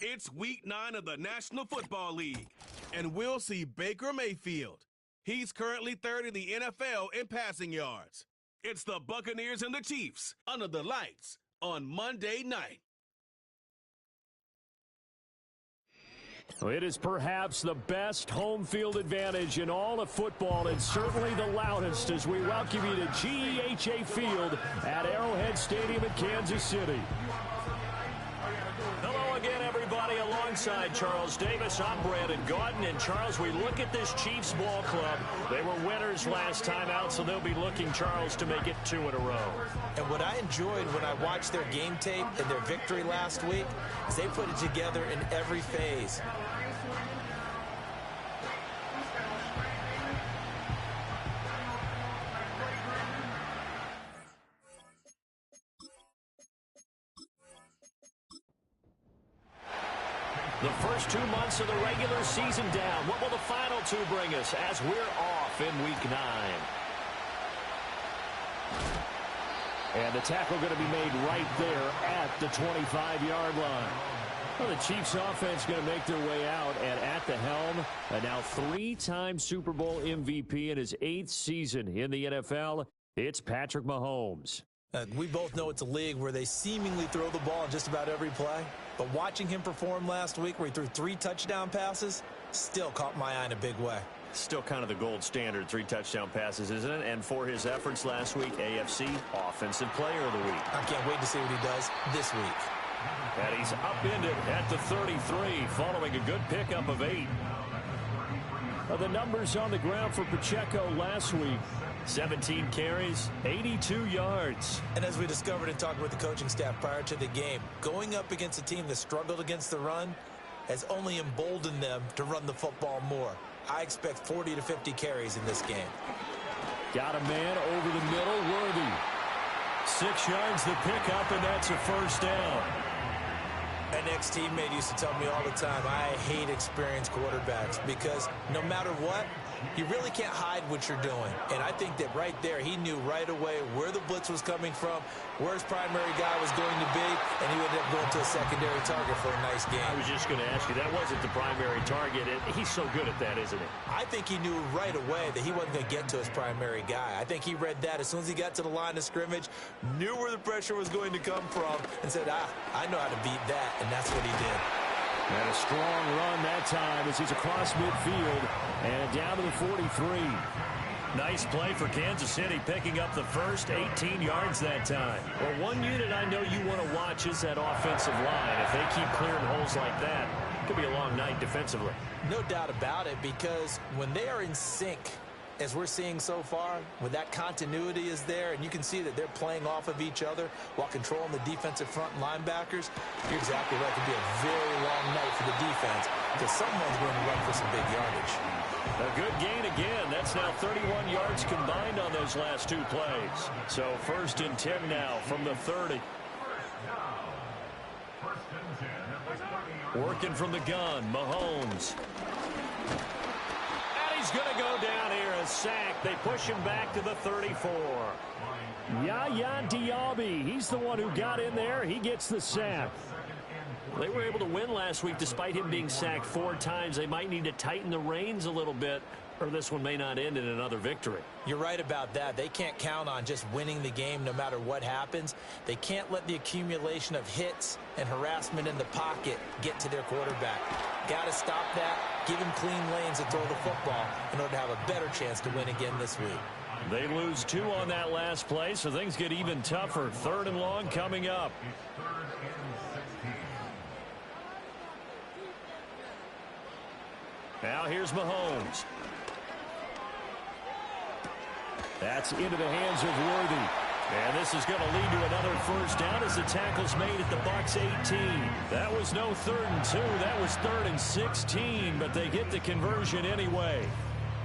It's week 9 of the National Football League, and we'll see Baker Mayfield. He's currently third in the NFL in passing yards. It's the Buccaneers and the Chiefs under the lights on Monday night. It is perhaps the best home field advantage in all of football, and certainly the loudest as we welcome you to GEHA Field at Arrowhead Stadium in Kansas City. Hello again, everybody. Alongside Charles Davis, I'm Brandon Gaudin. And Charles, we look at this Chiefs ball club. They were winners last time out, so they'll be looking, Charles, to make it 2 in a row. And what I enjoyed when I watched their game tape and their victory last week is they put it together in every phase. The first 2 months of the regular season down. What will the final 2 bring us as we're off in week 9? And the tackle going to be made right there at the 25-yard line. Well, the Chiefs offense going to make their way out, and at the helm, a now 3-time Super Bowl MVP in his 8th season in the NFL, it's Patrick Mahomes. We both know it's a league where they seemingly throw the ball in just about every play. But watching him perform last week where he threw 3 touchdown passes still caught my eye in a big way. Still kind of the gold standard, 3 touchdown passes, isn't it? And for his efforts last week, AFC Offensive Player of the Week. I can't wait to see what he does this week. And he's upended at the 33 following a good pickup of 8. The numbers on the ground for Pacheco last week. 17 carries, 82 yards. And as we discovered in talking with the coaching staff prior to the game, going up against a team that struggled against the run has only emboldened them to run the football more. I expect 40 to 50 carries in this game. Got a man over the middle, Worthy. 6 yards the pickup, and that's a first down. An ex-teammate used to tell me all the time, I hate experienced quarterbacks because no matter what, you really can't hide what you're doing. And I think that right there, he knew right away where the blitz was coming from, where his primary guy was going to be, and he ended up going to a secondary target for a nice game. I was just going to ask you, that wasn't the primary target. He's so good at that, isn't he? I think he knew right away that he wasn't going to get to his primary guy. I think he read that as soon as he got to the line of scrimmage, knew where the pressure was going to come from, and said, I know how to beat that, and that's what he did. And a strong run that time as he's across midfield and down to the 43. Nice play for Kansas City, picking up the first 18 yards that time. Well, one unit I know you want to watch is that offensive line. If they keep clearing holes like that, it could be a long night defensively. No doubt about it, because when they are in sync, as we're seeing so far, when that continuity is there and you can see that they're playing off of each other while controlling the defensive front linebackers, you're exactly right. It could be a very long night for the defense because someone's going to run for some big yardage. A good gain again. That's now 31 yards combined on those last 2 plays. So 1st and 10 now from the 30. Working from the gun, Mahomes. He's going to go down here, a sack. They push him back to the 34. Yaya Diaby, he's the one who got in there. He gets the sack. They were able to win last week despite him being sacked 4 times. They might need to tighten the reins a little bit, or this one may not end in another victory. You're right about that. They can't count on just winning the game no matter what happens. They can't let the accumulation of hits and harassment in the pocket get to their quarterback. Got to stop that, give him clean lanes to throw the football in order to have a better chance to win again this week. They lose 2 on that last play, so things get even tougher. 3rd and long coming up. Now here's Mahomes. That's into the hands of Worthy. And this is going to lead to another first down as the tackle's made at the Bucs 18. That was no 3rd and 2. That was 3rd and 16, but they get the conversion anyway.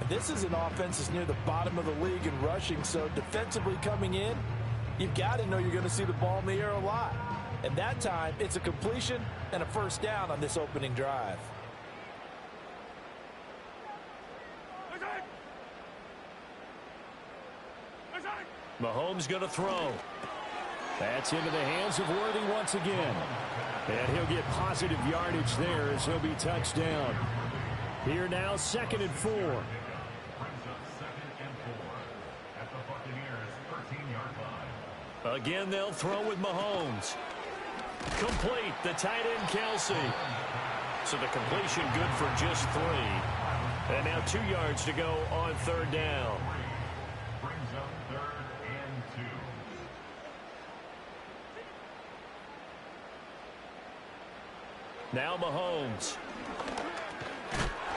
This is an offense that's near the bottom of the league in rushing, so defensively coming in, you've got to know you're going to see the ball in the air a lot. And that time, it's a completion and a first down on this opening drive. Mahomes going to throw. That's into the hands of Worthy once again. And he'll get positive yardage there as he'll be touched down. Here now, 2nd and 4. Again, they'll throw with Mahomes. Complete, the tight end, Kelsey. So the completion good for just 3. And now 2 yards to go on 3rd down. Brings up 3rd and 2. Now Mahomes.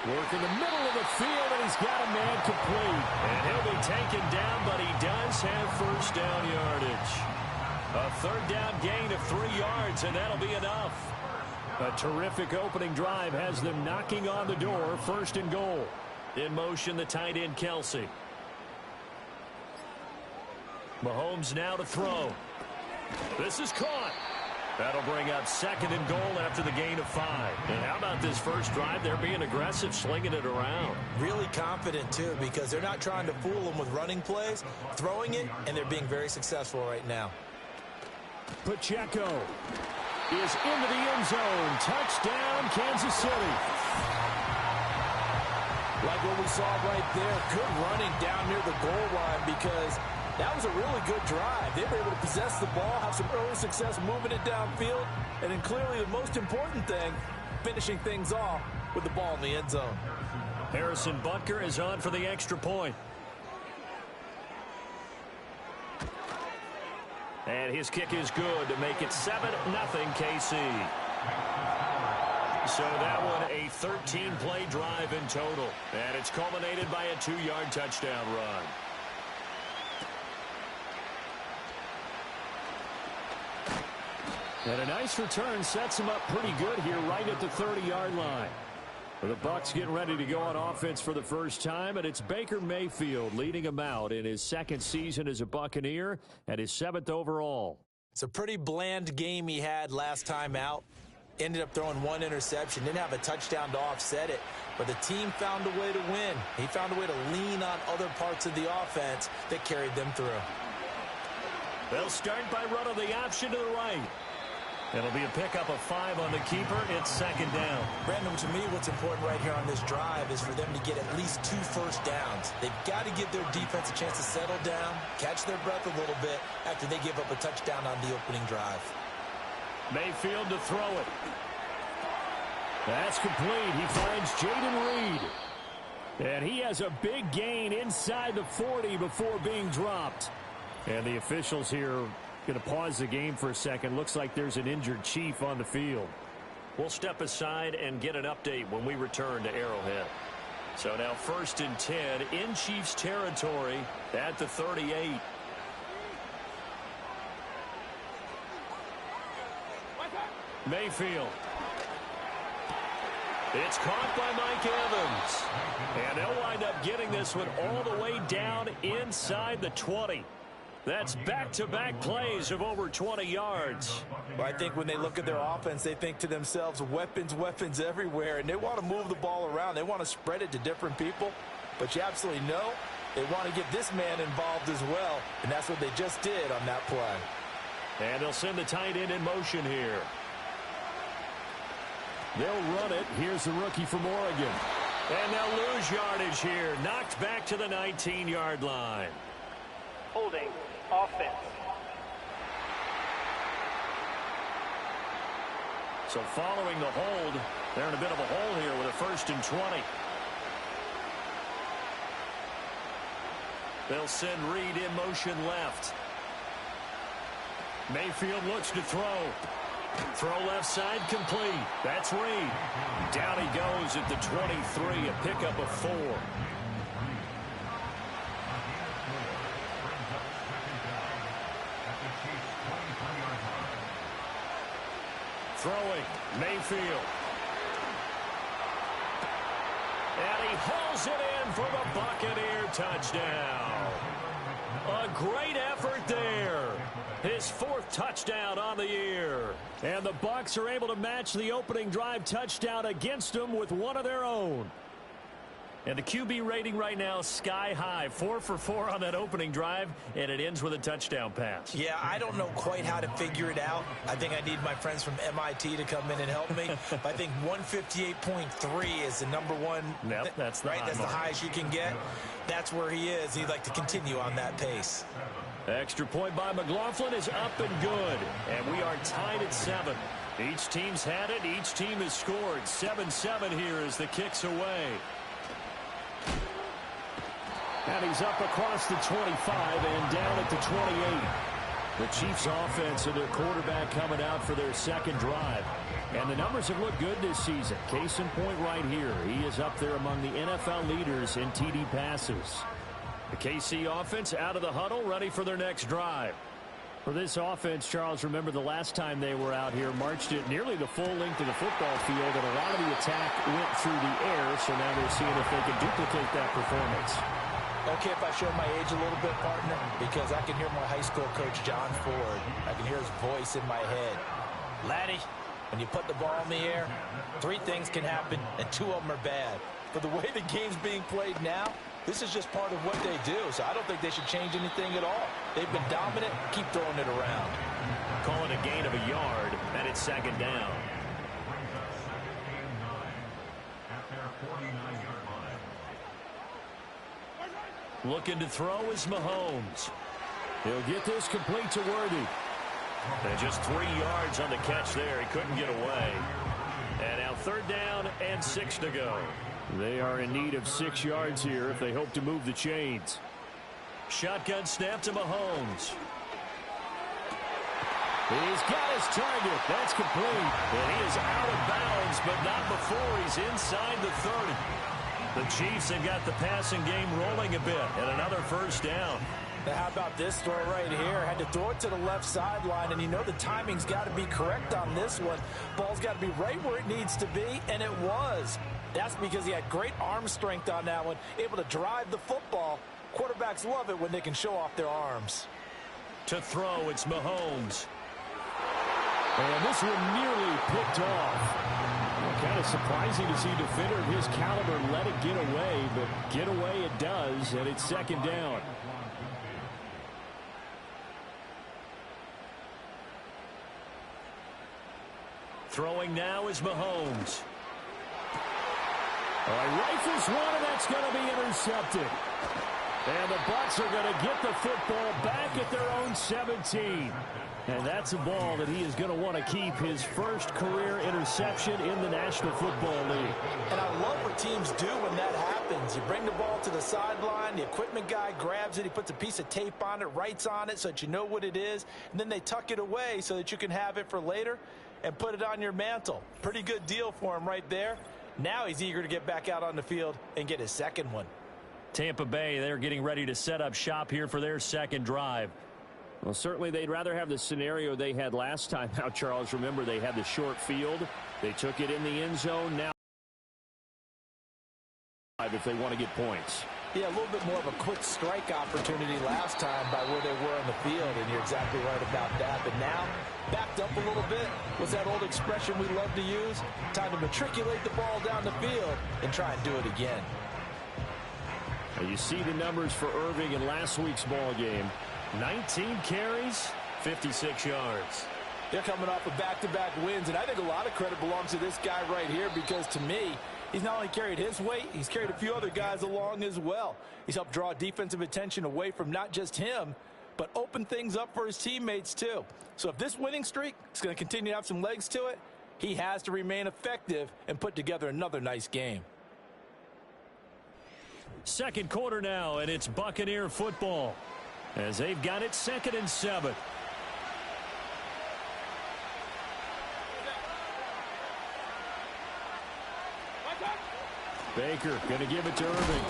Work in the middle of the field, and he's got a man complete. And he'll be taken down, but he does have 1st down yardage. A 3rd down gain of 3 yards, and that'll be enough. A terrific opening drive has them knocking on the door, 1st and goal. In motion, the tight end, Kelsey. Mahomes now to throw. This is caught. That'll bring up 2nd and goal after the gain of 5. And how about this first drive? They're being aggressive, slinging it around. Really confident, too, because they're not trying to fool them with running plays, throwing it, and they're being very successful right now. Pacheco is into the end zone. Touchdown, Kansas City. Like what we saw right there, good running down near the goal line because that was a really good drive. They were able to possess the ball, have some early success moving it downfield, and then clearly the most important thing, finishing things off with the ball in the end zone. Harrison Butker is on for the extra point. And his kick is good to make it 7-0 KC. So that one a 13-play drive in total. And it's culminated by a 2-yard touchdown run. And a nice return sets him up pretty good here right at the 30-yard line. The Bucs getting ready to go on offense for the first time, and it's Baker Mayfield leading him out in his 2nd season as a Buccaneer and his 7th overall. It's a pretty bland game he had last time out. Ended up throwing 1 interception. Didn't have a touchdown to offset it. But the team found a way to win. He found a way to lean on other parts of the offense that carried them through. They'll start by running the option to the right. It'll be a pickup of 5 on the keeper. It's 2nd down. Brandon, to me, what's important right here on this drive is for them to get at least 2 first downs. They've got to give their defense a chance to settle down, catch their breath a little bit after they give up a touchdown on the opening drive. Mayfield to throw it. That's complete. He finds Jaden Reed. And he has a big gain inside the 40 before being dropped. And the officials here going to pause the game for a second. Looks like there's an injured Chief on the field. We'll step aside and get an update when we return to Arrowhead. So now 1st and 10 in Chiefs territory at the 38. Mayfield. It's caught by Mike Evans. And they'll wind up getting this one all the way down inside the 20. That's back-to-back plays of over 20 yards. Well, I think when they look at their offense, they think to themselves, weapons, weapons everywhere, and they want to move the ball around. They want to spread it to different people, but you absolutely know they want to get this man involved as well, and that's what they just did on that play. And they'll send the tight end in motion here. They'll run it. Here's the rookie from Oregon. And they'll lose yardage here. Knocked back to the 19-yard line. Holding. Offense. So following the hold, they're in a bit of a hole here with a 1st and 20. They'll send Reed in motion left. Mayfield looks to throw. Throw left side complete. That's Reed. Down he goes at the 23, a pickup of 4. Throwing, Mayfield. And he hauls it in for the Buccaneer touchdown. A great effort there. His 4th touchdown on the year. And the Bucs are able to match the opening drive touchdown against them with one of their own. And the QB rating right now, sky high. 4 for 4 on that opening drive, and it ends with a touchdown pass. Yeah, I don't know quite how to figure it out. I think I need my friends from MIT to come in and help me. But I think 158.3 is the number one. Yep, that's the right. high That's mark. the highest you can get. That's where he is. He'd like to continue on that pace. Extra point by McLaughlin is up and good. And we are tied at 7. Each team's had it. Each team has scored. 7-7 here as the kick's away. And he's up across the 25 and down at the 28. The Chiefs offense and their quarterback coming out for their second drive. And the numbers have looked good this season. Case in point right here. He is up there among the NFL leaders in TD passes. The KC offense out of the huddle, ready for their next drive. For this offense, Charles, remember the last time they were out here, marched it nearly the full length of the football field, and a lot of the attack went through the air, so now they're seeing if they can duplicate that performance. Okay, if I show my age a little bit, partner, because I can hear my high school coach, John Ford. I can hear his voice in my head. Laddie, when you put the ball in the air, 3 things can happen, and 2 of them are bad. For the way the game's being played now, this is just part of what they do, so I don't think they should change anything at all. They've been dominant. Keep throwing it around. Call it a gain of a yard, and it's second down. Looking to throw is Mahomes. He'll get this complete to Worthy. And just 3 yards on the catch there. He couldn't get away. And now third down and 6 to go. They are in need of 6 yards here if they hope to move the chains. Shotgun snap to Mahomes. He's got his target. That's complete. And he is out of bounds, but not before he's inside the 30. The Chiefs have got the passing game rolling a bit, and another first down. Now, how about this throw right here? Had to throw it to the left sideline, and you know the timing's got to be correct on this one. Ball's got to be right where it needs to be, and it was. That's because he had great arm strength on that one, able to drive the football. Quarterbacks love it when they can show off their arms. To throw, it's Mahomes. And this one nearly picked off. Kind of surprising to see a defender of his caliber let it get away, but get away it does, and it's second down. Throwing now is Mahomes. All right, rifles one, and that's going to be intercepted. And the Bucs are going to get the football back at their own 17. And that's a ball that he is going to want to keep, his first career interception in the National Football League. And I love what teams do when that happens. You bring the ball to the sideline, the equipment guy grabs it, he puts a piece of tape on it, writes on it so that you know what it is, and then they tuck it away so that you can have it for later and put it on your mantle. Pretty good deal for him right there. Now he's eager to get back out on the field and get his second one. Tampa Bay, they're getting ready to set up shop here for their second drive. Well, certainly they'd rather have the scenario they had last time. Now, Charles, remember they had the short field. They took it in the end zone. Now if they want to get points. Yeah, a little bit more of a quick strike opportunity last time by where they were on the field, and you're exactly right about that. But now, backed up a little bit, was that old expression we love to use? Time to matriculate the ball down the field and try and do it again. And you see the numbers for Irving in last week's ball game. 19 carries, 56 yards. They're coming off of back-to-back wins, and I think a lot of credit belongs to this guy right here because, to me, he's not only carried his weight, he's carried a few other guys along as well. He's helped draw defensive attention away from not just him, but open things up for his teammates, too. So if this winning streak is going to continue to have some legs to it, he has to remain effective and put together another nice game. Second quarter now, and it's Buccaneer football as they've got it 2nd and 7. Baker going to give it to Irving.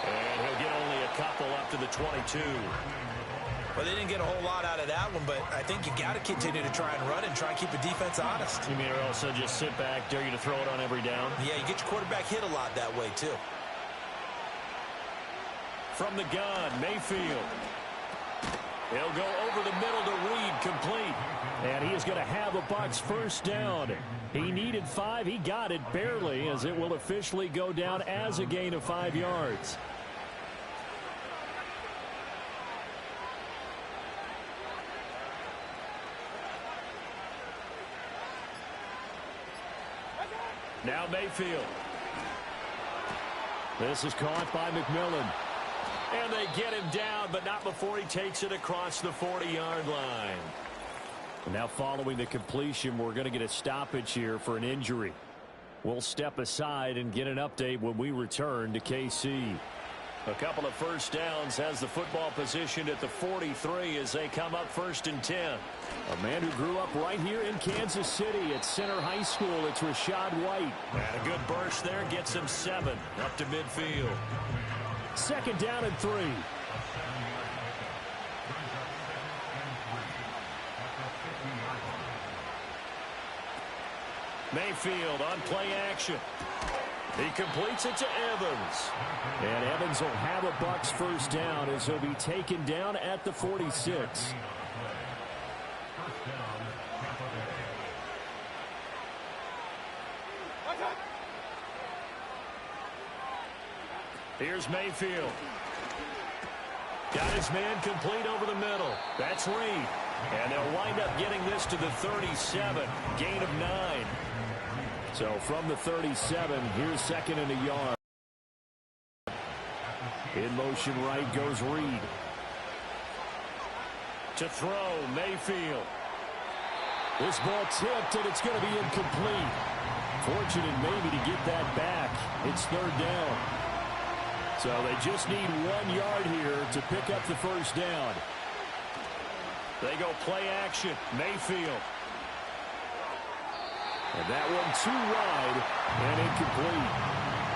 And he'll get only a couple up to the 22. Well, they didn't get a whole lot out of that one, but I think you got to continue to try and run and try and keep the defense honest. You mean or also just sit back, dare you to throw it on every down? Yeah, you get your quarterback hit a lot that way, too. From the gun, Mayfield. He'll go over the middle to Reed, complete. And he is going to have a Bucs first down. He needed 5. He got it barely, as it will officially go down as a gain of 5 yards. Now Mayfield. This is caught by McMillan. And they get him down, but not before he takes it across the 40-yard line. Now following the completion, we're going to get a stoppage here for an injury. We'll step aside and get an update when we return to KC. A couple of first downs has the football positioned at the 43 as they come up 1st and 10. A man who grew up right here in Kansas City at Center High School. It's Rashad White. And a good burst there gets him 7 up to midfield. 2nd down and 3. Mayfield on play action. He completes it to Evans. And Evans will have a Bucs first down as he'll be taken down at the 46. Here's Mayfield. Got his man complete over the middle. That's Reed. And they'll wind up getting this to the 37. Gain of 9. So from the 37, here's 2nd and a yard. In motion right goes Reed. To throw, Mayfield. This ball tipped, and it's going to be incomplete. Fortunate maybe to get that back. It's 3rd down. So they just need 1 yard here to pick up the first down. They go play action. Mayfield. And that one too wide and incomplete.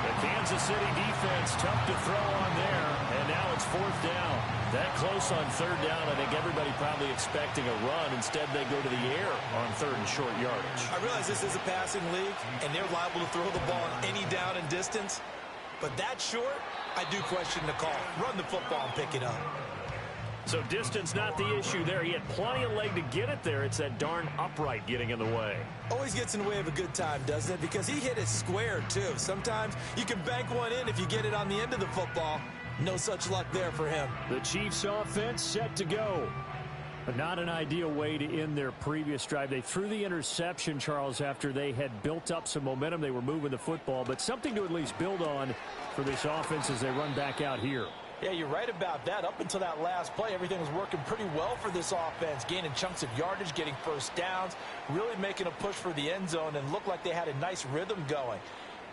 The Kansas City defense tough to throw on there. And now it's 4th down. That close on 3rd down. I think everybody probably expecting a run. Instead, they go to the air on 3rd and short yardage. I realize this is a passing league, and they're liable to throw the ball on any down and distance. But that short, I do question the call. Run the football and pick it up. So distance not the issue there. He had plenty of leg to get it there. It's that darn upright getting in the way. Always gets in the way of a good time, doesn't it? Because he hit it square, too. Sometimes you can bank one in if you get it on the end of the football. No such luck there for him. The Chiefs offense set to go. But not an ideal way to end their previous drive. They threw the interception, Charles, after they had built up some momentum. They were moving the football, but something to at least build on for this offense as they run back out here. Yeah, you're right about that. Up until that last play, everything was working pretty well for this offense, gaining chunks of yardage, getting first downs, really making a push for the end zone, and looked like they had a nice rhythm going.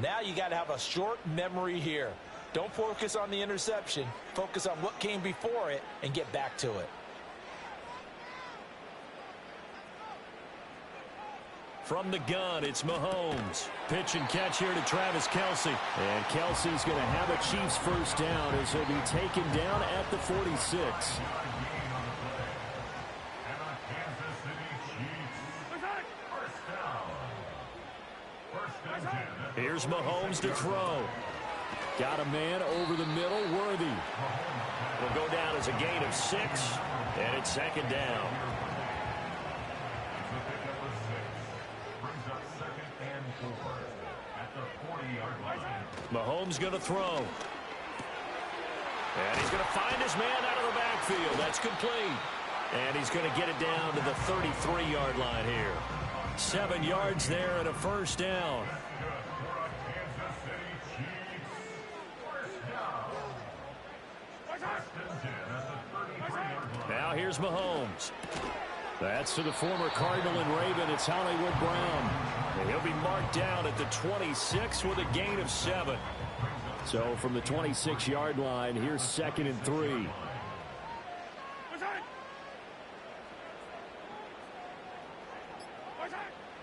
Now you got to have a short memory here. Don't focus on the interception. Focus on what came before it and get back to it. From the gun, it's Mahomes. Pitch and catch here to Travis Kelce. And Kelce's going to have a Chiefs first down as he'll be taken down at the 46. Here's Mahomes to throw. Got a man over the middle, Worthy. It'll go down as a gain of 6, and it's 2nd down. Mahomes going to throw. And he's going to find his man out of the backfield. That's complete. And he's going to get it down to the 33-yard line here. 7 yards there and a first down. Now here's Mahomes. That's to the former Cardinal and Raven. It's Hollywood Brown. And he'll be marked down at the 26 with a gain of 7. So from the 26-yard line, here's 2nd and 3.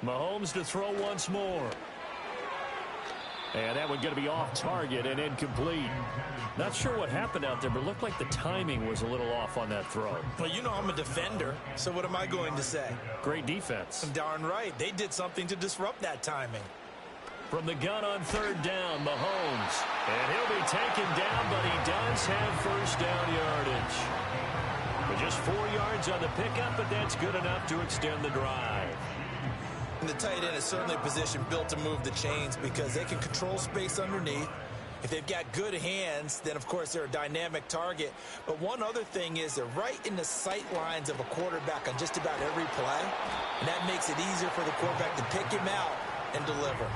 Mahomes to throw once more. And that one going to be off target and incomplete. Not sure what happened out there, but it looked like the timing was a little off on that throw. Well, you know I'm a defender, so what am I going to say? Great defense. Darn right. They did something to disrupt that timing. From the gun on 3rd down, Mahomes. And he'll be taken down, but he does have first down yardage. The Just 4 yards on the pickup, but that's good enough to extend the drive. And the tight end is certainly a position built to move the chains because they can control space underneath. If they've got good hands, then, of course, they're a dynamic target. But one other thing is they're right in the sight lines of a quarterback on just about every play, and that makes it easier for the quarterback to pick him out and deliver.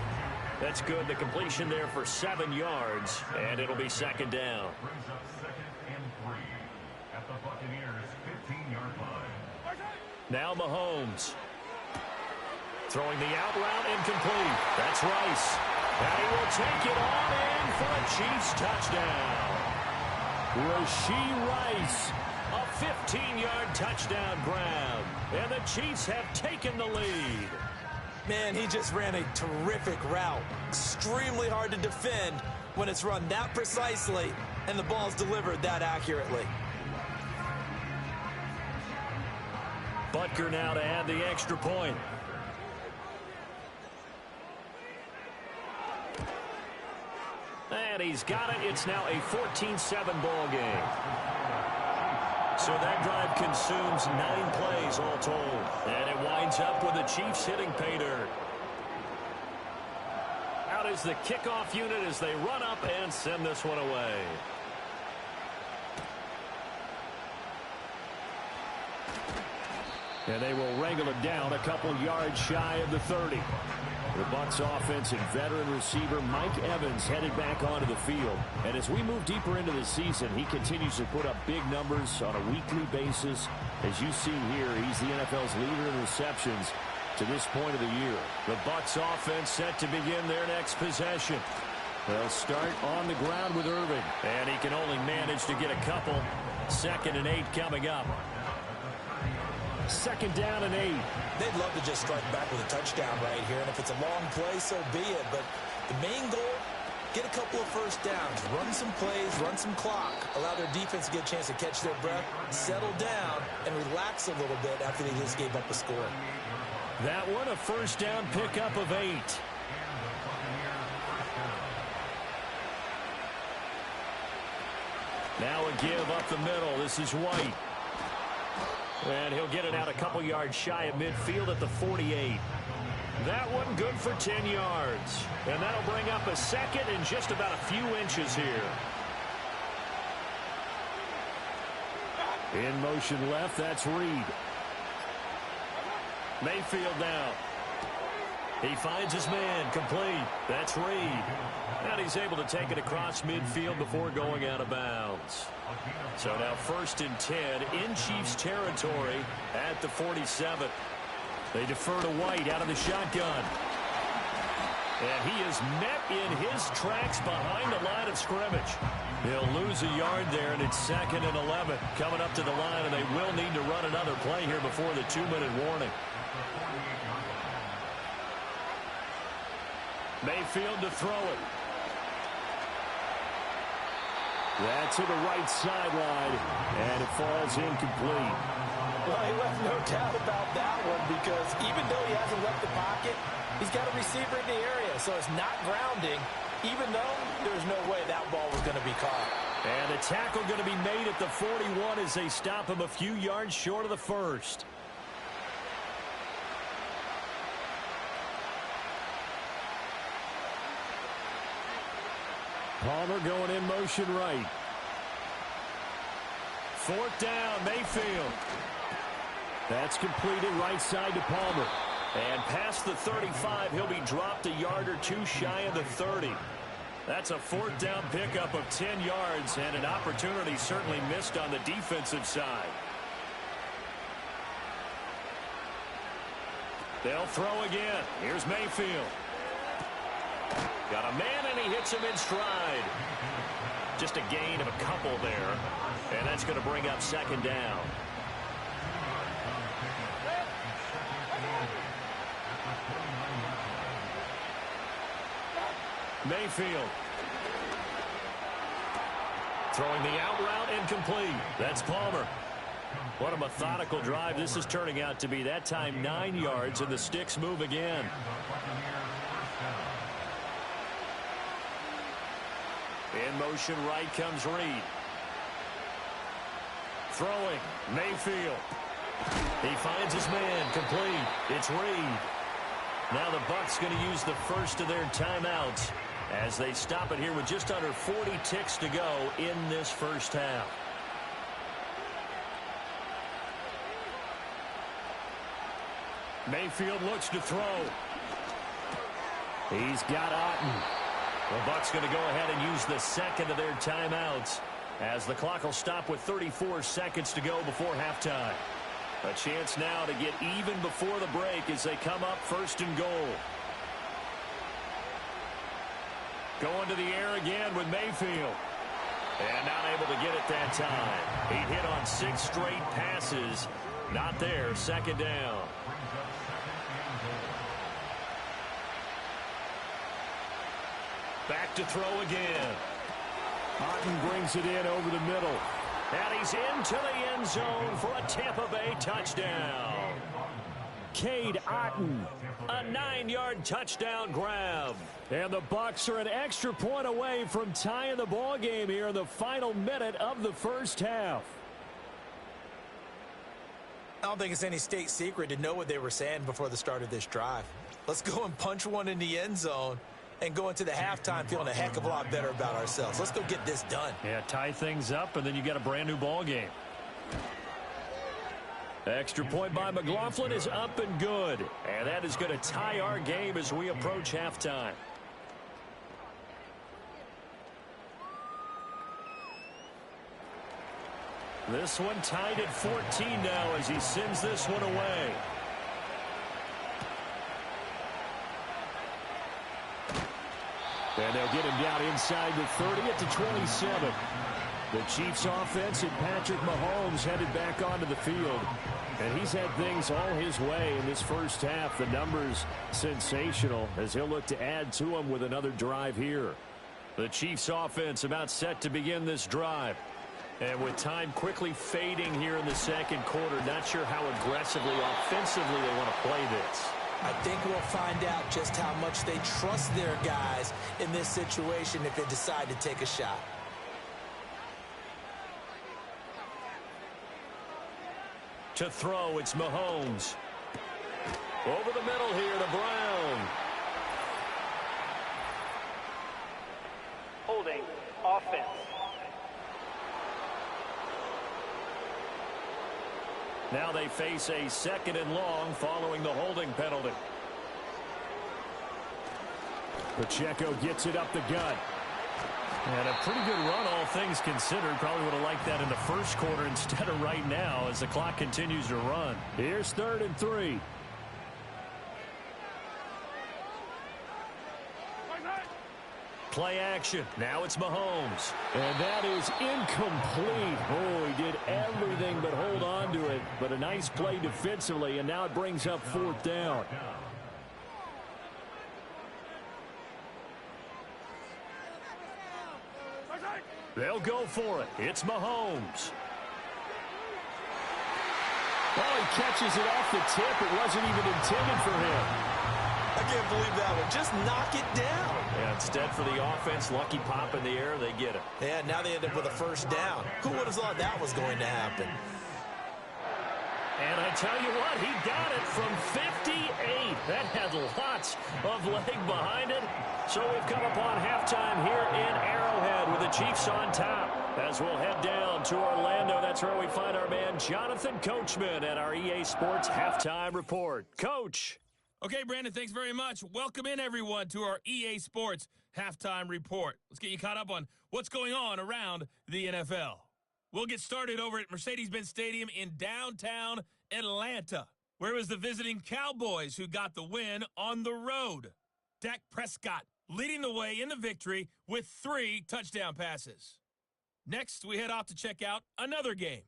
That's good. The completion there for 7 yards, and it'll be second down. Brings up 2nd and 3 at the Buccaneers' 15-yard line. Now Mahomes. Throwing the out route incomplete. That's Rice. And he will take it on in for a Chiefs touchdown. Rashee Rice, a 15-yard touchdown grab. And the Chiefs have taken the lead. Man, he just ran a terrific route. Extremely hard to defend when it's run that precisely and the ball's delivered that accurately. Butker now to add the extra point. And he's got it. It's now a 14-7 ball game. So that drive consumes 9 plays all told. And it winds up with the Chiefs hitting pay dirt. Out is the kickoff unit as they run up and send this one away. And they will wrangle it down a couple yards shy of the 30. The Bucs offense and veteran receiver Mike Evans headed back onto the field. And as we move deeper into the season, he continues to put up big numbers on a weekly basis. As you see here, he's the NFL's leader in receptions to this point of the year. The Bucs offense set to begin their next possession. They'll start on the ground with Irving. And he can only manage to get a couple. 2nd and 8 coming up. 2nd down and 8. They'd love to just strike back with a touchdown right here, and if it's a long play, so be it. But the main goal, get a couple of first downs, run some plays, run some clock, allow their defense to get a chance to catch their breath, settle down, and relax a little bit after they just gave up a score. That one, a first down pickup of 8. Now a give up the middle. This is White. And he'll get it out a couple yards shy of midfield at the 48. That one good for 10 yards. And that'll bring up a second and just about a few inches here. In motion left, that's Reed. Mayfield now. He finds his man, complete. That's Reed. And he's able to take it across midfield before going out of bounds. So now 1st and 10 in Chiefs territory at the 47. They defer to White out of the shotgun. And he is met in his tracks behind the line of scrimmage. He'll lose a yard there, and it's 2nd and 11. Coming up to the line, and they will need to run another play here before the 2-minute warning. Mayfield to throw it. That's to the right sideline, and it falls incomplete. Well, he left no doubt about that one because even though he hasn't left the pocket, he's got a receiver in the area, so it's not grounding, even though there's no way that ball was going to be caught. And the tackle going to be made at the 41 as they stop him a few yards short of the first. Palmer going in motion right. 4th down, Mayfield. That's completed right side to Palmer. And past the 35, he'll be dropped a yard or two shy of the 30. That's a 4th down pickup of 10 yards and an opportunity certainly missed on the defensive side. They'll throw again. Here's Mayfield. Got a man, and he hits him in stride. Just a gain of a couple there. And that's going to bring up 2nd down. Mayfield. Throwing the out route incomplete. That's Palmer. What a methodical drive this is turning out to be. That time 9 yards, and the sticks move again. In motion right comes Reed. throwing. Mayfield. He finds his man, complete. It's Reed. Now the Bucs going to use the first of their timeouts as they stop it here with just under 40 ticks to go in this first half. Mayfield looks to throw. He's got Otten. The Bucs going to go ahead and use the second of their timeouts as the clock will stop with 34 seconds to go before halftime. A chance now to get even before the break as they come up first and goal. Going to the air again with Mayfield. And not able to get it that time. He hit on 6 straight passes. Not there. Second down. Back to throw again. Otten brings it in over the middle. And he's into the end zone for a Tampa Bay touchdown. Cade Otten, a 9-yard touchdown grab. And the Bucs are an extra point away from tying the ball game here in the final minute of the first half. I don't think it's any state secret to know what they were saying before the start of this drive. Let's go and punch one in the end zone and go into the halftime feeling a heck of a lot better about ourselves. Let's go get this done. Yeah, tie things up, and then you got a brand-new ball game. Extra point by McLaughlin is up and good. And that is going to tie our game as we approach halftime. This one tied at 14 now as he sends this one away. And they'll get him down inside the 30 at the 27. The Chiefs offense and Patrick Mahomes headed back onto the field. And he's had things all his way in this first half. The numbers sensational as he'll look to add to them with another drive here. The Chiefs offense about set to begin this drive. And with time quickly fading here in the second quarter, not sure how aggressively, offensively they want to play this. I think we'll find out just how much they trust their guys in this situation if they decide to take a shot. To throw, it's Mahomes. Over the middle here to Brown. Holding offense. Now they face a second and long following the holding penalty. Pacheco gets it up the gut. And a pretty good run, all things considered. Probably would have liked that in the first quarter instead of right now as the clock continues to run. Here's 3rd and 3. Play action. Now it's Mahomes. And that is incomplete. Oh, he did everything but hold on to it. But a nice play defensively, and now it brings up 4th down. They'll go for it. It's Mahomes. Oh, he catches it off the tip. It wasn't even intended for him. I can't believe that one. Just knock it down. Yeah, instead for the offense, lucky pop in the air, they get it. Yeah, now they end up with a first down. Who would have thought that was going to happen? And I tell you what, he got it from 58. That had lots of leg behind it. So we've come upon halftime here in Arrowhead with the Chiefs on top. As we'll head down to Orlando, that's where we find our man Jonathan Coachman at our EA Sports Halftime Report. Coach. Okay, Brandon, thanks very much. Welcome in, everyone, to our EA Sports Halftime Report. Let's get you caught up on what's going on around the NFL. We'll get started over at Mercedes-Benz Stadium in downtown Atlanta, where it was the visiting Cowboys who got the win on the road. Dak Prescott leading the way in the victory with 3 touchdown passes. Next, we head off to check out another game.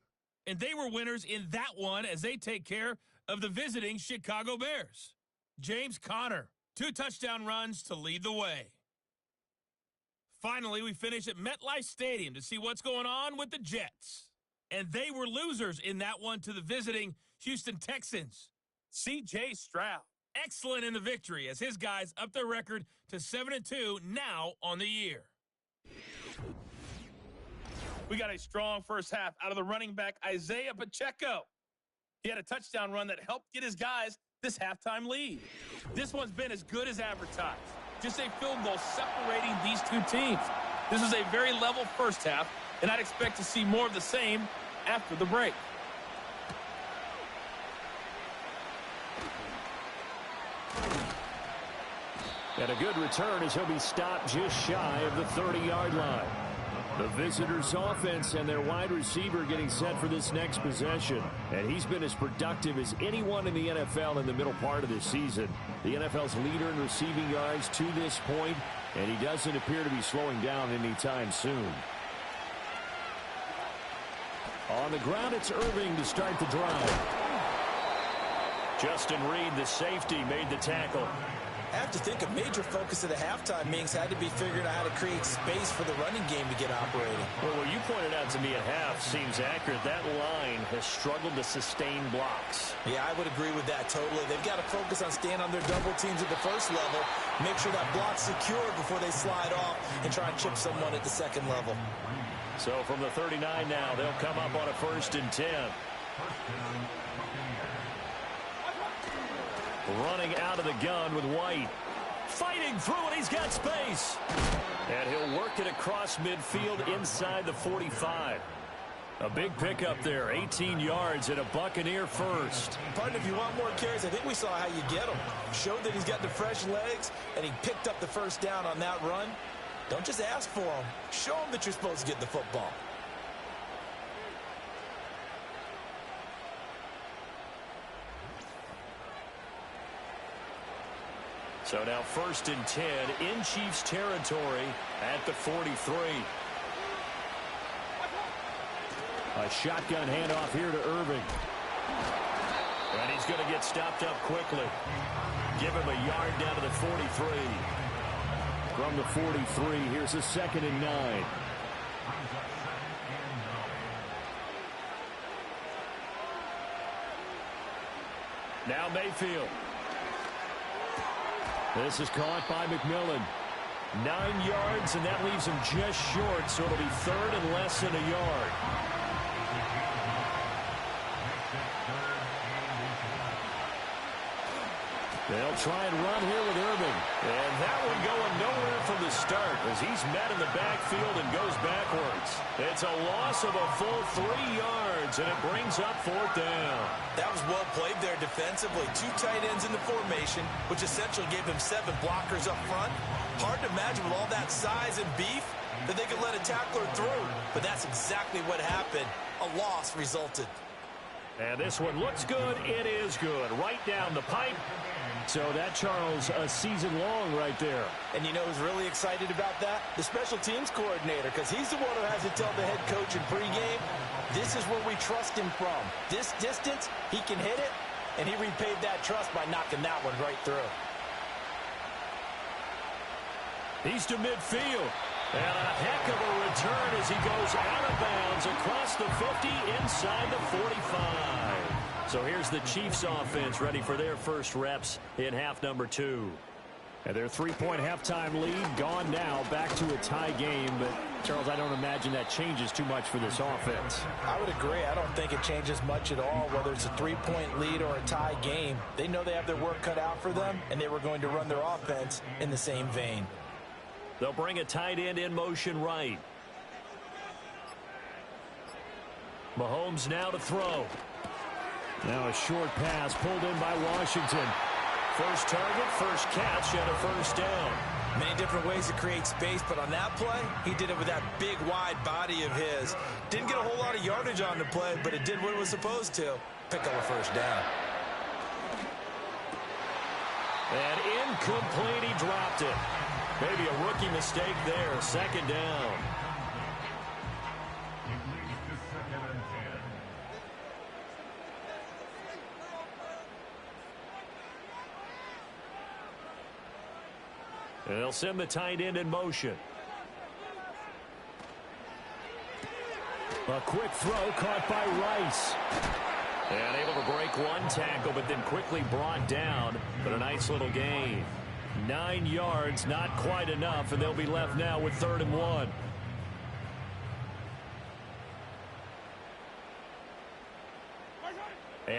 And they were winners in that one as they take care of the visiting Chicago Bears. James Conner, 2 touchdown runs to lead the way. Finally, we finish at MetLife Stadium to see what's going on with the Jets. And they were losers in that one to the visiting Houston Texans. C.J. Stroud, excellent in the victory as his guys up their record to 7-2 now on the year. We got a strong first half out of the running back, Isaiah Pacheco. He had a touchdown run that helped get his guys this halftime lead. This one's been as good as advertised. Just a field goal separating these two teams. This was a very level first half, and I'd expect to see more of the same after the break. And a good return as he'll be stopped just shy of the 30-yard line. The visitors' offense and their wide receiver getting set for this next possession. And he's been as productive as anyone in the NFL in the middle part of this season. The NFL's leader in receiving yards to this point, and he doesn't appear to be slowing down anytime soon. On the ground, it's Irving to start the drive. Justin Reed, the safety, made the tackle. I have to think a major focus of the halftime meetings had to be figuring out how to create space for the running game to get operating. Well, what you pointed out to me at half seems accurate. That line has struggled to sustain blocks. Yeah, I would agree with that totally. They've got to focus on staying on their double teams at the first level, make sure that block's secure before they slide off and try and chip someone at the second level. So from the 39 now, they'll come up on a 1st and 10. Running out of the gun with White. Fighting through it, he's got space. And he'll work it across midfield inside the 45. A big pickup there, 18 yards and a Buccaneer first. Pardon, if you want more carries, I think we saw how you get them. Showed that he's got the fresh legs, and he picked up the first down on that run. Don't just ask for them. Show them that you're supposed to get the football. So now 1st and 10 in Chiefs territory at the 43. A shotgun handoff here to Irving. And he's going to get stopped up quickly. Give him a yard down to the 43. From the 43, here's a 2nd and 9. Now Mayfield. This is caught by McMillan. 9 yards, and that leaves him just short, so it'll be 3rd and less than a yard. They'll try and run here with Irving. And that one going nowhere from the start as he's met in the backfield and goes backwards. It's a loss of a full 3 yards, and it brings up 4th down. That was well played there defensively. 2 tight ends in the formation, which essentially gave him 7 blockers up front. Hard to imagine with all that size and beef that they could let a tackler through. But that's exactly what happened. A loss resulted. And this one looks good. It is good. Right down the pipe. So that, Charles, a season long right there. And you know who's really excited about that? The special teams coordinator, because he's the one who has to tell the head coach in pregame, this is where we trust him from. This distance, he can hit it, and he repaid that trust by knocking that one right through. He's to midfield. And a heck of a return as he goes out of bounds across the 50 inside the 45. So here's the Chiefs offense ready for their first reps in half number 2. And their 3-point halftime lead gone now, back to a tie game. But, Charles, I don't imagine that changes too much for this offense. I would agree. I don't think it changes much at all, whether it's a 3-point lead or a tie game. They know they have their work cut out for them, and they were going to run their offense in the same vein. They'll bring a tight end in motion right. Mahomes now to throw. Now a short pass pulled in by Washington. First target, first catch, and a first down. Many different ways to create space, but on that play, he did it with that big, wide body of his. Didn't get a whole lot of yardage on the play, but it did what it was supposed to. Pick up a first down. And incomplete, he dropped it. Maybe a rookie mistake there. 2nd down. And they'll send the tight end in motion. A quick throw caught by Rice. And able to break one tackle, but then quickly brought down. But a nice little gain. 9 yards, not quite enough, and they'll be left now with 3rd and 1.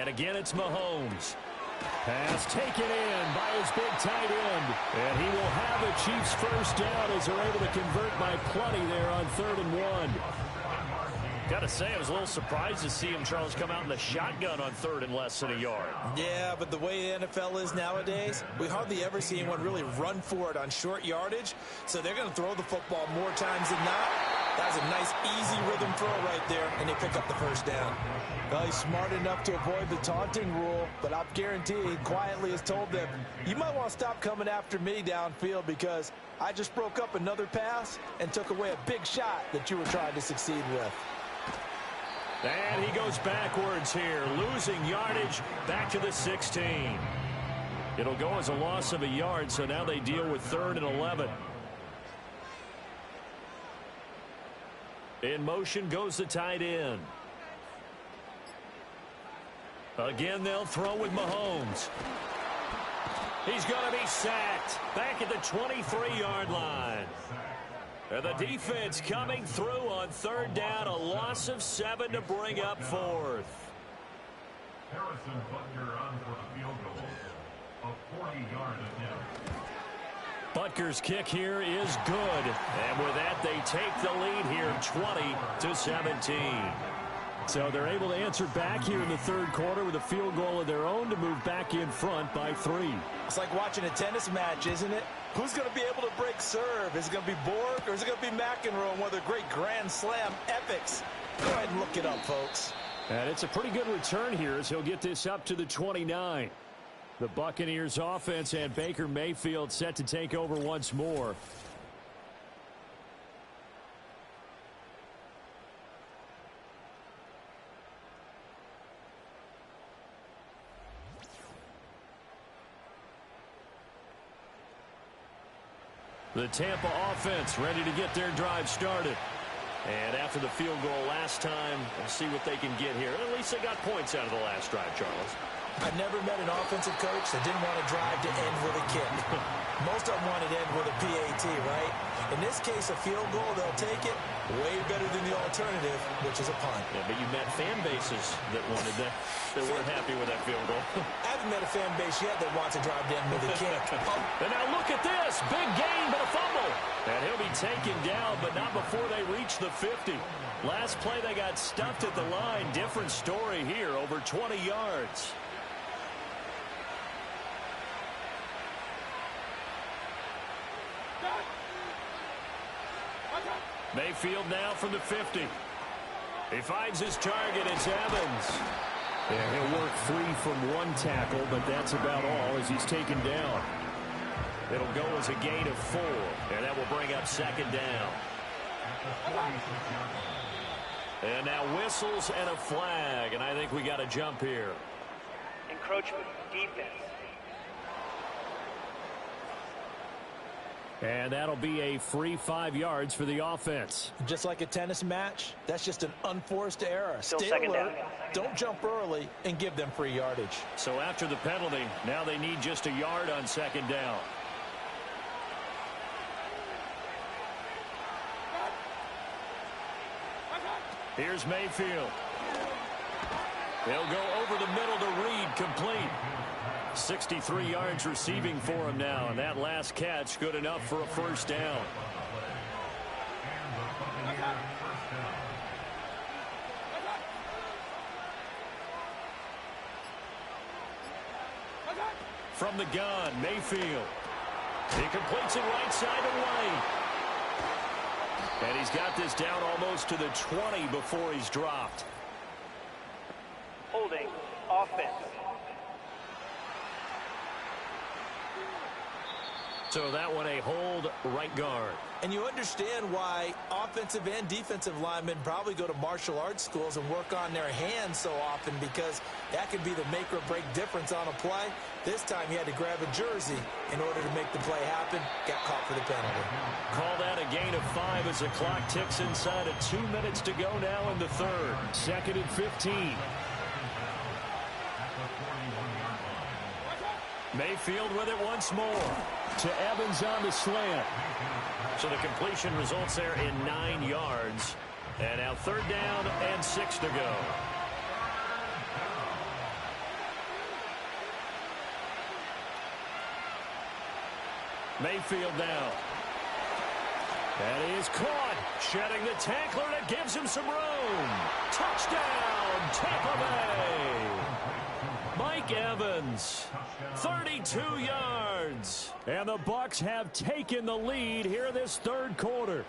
And again, it's Mahomes. Pass taken in by his big tight end. And he will have the Chiefs first down as they're able to convert by plenty there on 3rd and 1. Got to say, I was a little surprised to see him, Charles, come out in the shotgun on 3rd and less than a yard. Yeah, but the way the NFL is nowadays, we hardly ever see anyone really run for it on short yardage. So they're going to throw the football more times than not. That was a nice, easy rhythm throw right there, and they pick up the first down. Well, he's smart enough to avoid the taunting rule, but I'll guarantee he quietly has told them, you might want to stop coming after me downfield because I just broke up another pass and took away a big shot that you were trying to succeed with. And he goes backwards here, losing yardage back to the 16. It'll go as a loss of a yard, so now they deal with 3rd and 11. In motion goes the tight end. Again, they'll throw with Mahomes. He's going to be sacked back at the 23-yard line. And the defense coming through on 3rd down, a loss of 7 to bring up 4th. Harrison Butker on for the field goal. A 40-yard attempt. Butker's kick here is good. And with that, they take the lead here, 20-17. So they're able to answer back here in the 3rd quarter with a field goal of their own to move back in front by 3. It's like watching a tennis match, isn't it? Who's going to be able to break serve? Is it going to be Borg or is it going to be McEnroe in one of their great Grand Slam epics? Go ahead and look it up, folks. And it's a pretty good return here as he'll get this up to the 29. The Buccaneers offense and Baker Mayfield set to take over once more. The Tampa offense ready to get their drive started. And after the field goal last time, we'll see what they can get here. At least they got points out of the last drive, Charles. I've never met an offensive coach that didn't want to drive to end with a kick. Most of them wanted to end with a PAT, right? In this case, a field goal, they'll take it. Way better than the alternative, which is a punt. Yeah, but you met fan bases that wanted that, that weren't happy with that field goal. I haven't met a fan base yet that wants to drive to end with a kick. And now look at this. Big gain, but a fumble. And he'll be taken down, but not before they reach the 50. Last play, they got stuffed at the line. Different story here, over 20 yards. Mayfield now from the 50. He finds his target. It's Evans. Yeah, he'll work free from one tackle, but that's about all as he's taken down. It'll go as a gain of 4, and that will bring up 2nd down. And now whistles and a flag, and I think we got a jump here. Encroachment, defense. And that'll be a free 5 yards for the offense. Just like a tennis match, that's just an unforced error. Still Stay second alert, down. don't jump early, and give them free yardage. So after the penalty, now they need just a yard on 2nd down. Here's Mayfield. He'll go over the middle to Reed, complete. 63 yards receiving for him now, and that last catch good enough for a first down. From the gun, Mayfield. He completes it right side away. And he's got this down almost to the 20 before he's dropped. Holding, offense. So that one a hold, right guard. And you understand why offensive and defensive linemen probably go to martial arts schools and work on their hands so often, because that could be the make or break difference on a play. This time he had to grab a jersey in order to make the play happen. Got caught for the penalty. Call that a gain of 5 as the clock ticks inside of 2 minutes to go now in the 3rd. 2nd and 15. Mayfield with it once more. To Evans on the slant. So the completion results there in 9 yards. And now 3rd down and 6 to go. Mayfield now. And he is caught, shedding the tackler, and it gives him some room. Touchdown, Tampa Bay. Mike Evans, 32 yards. And the Bucs have taken the lead here this third quarter.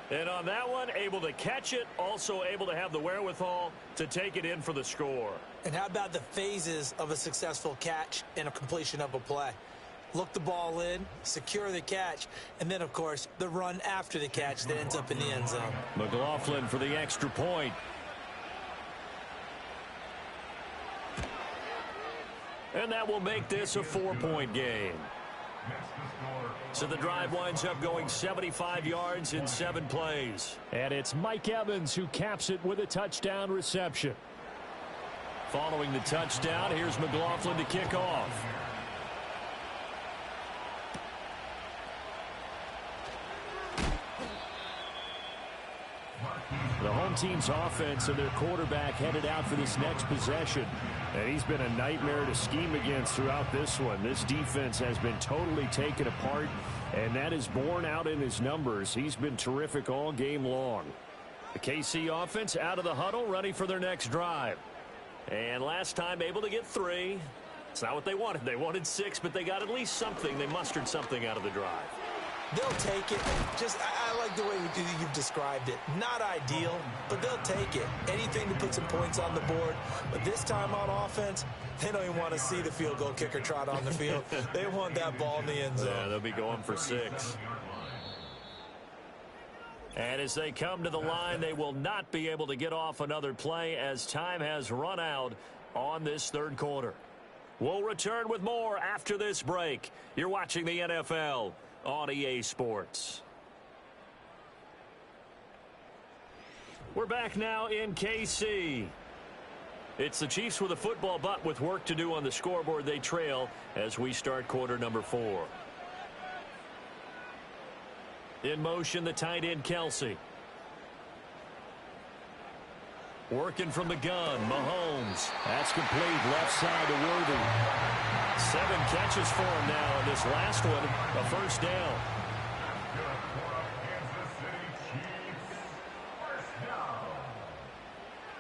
And on that one, able to catch it, also able to have the wherewithal to take it in for the score. And how about the phases of a successful catch and a completion of a play? Look the ball in, secure the catch, and then, of course, the run after the catch that ends up in the end zone. McLaughlin for the extra point. And that will make this a 4-point game. So the drive winds up going 75 yards in 7 plays. And it's Mike Evans who caps it with a touchdown reception. Following the touchdown, here's McLaughlin to kick off. The home team's offense and their quarterback headed out for this next possession. And he's been a nightmare to scheme against throughout this one. This defense has been totally taken apart, and that is borne out in his numbers. He's been terrific all game long. The KC offense out of the huddle, ready for their next drive. And last time able to get 3. It's not what they wanted. They wanted 6, but they got at least something. They mustered something out of the drive. They'll take it. I like the way you've described it. Not ideal, but they'll take it. Anything to put some points on the board. But this time on offense, they don't even want to see the field goal kicker trot on the field. They want that ball in the end zone. Yeah, they'll be going for 6. And as they come to the line, they will not be able to get off another play as time has run out on this third quarter. We'll return with more after this break. You're watching the NFL on EA Sports. We're back now in KC. It's the Chiefs with a football, but with work to do on the scoreboard. They trail as we start quarter number 4. In motion, the tight end, Kelsey. Working from the gun, Mahomes. That's complete, left side to Worthy. 7 catches for him now, and this last one, a first down.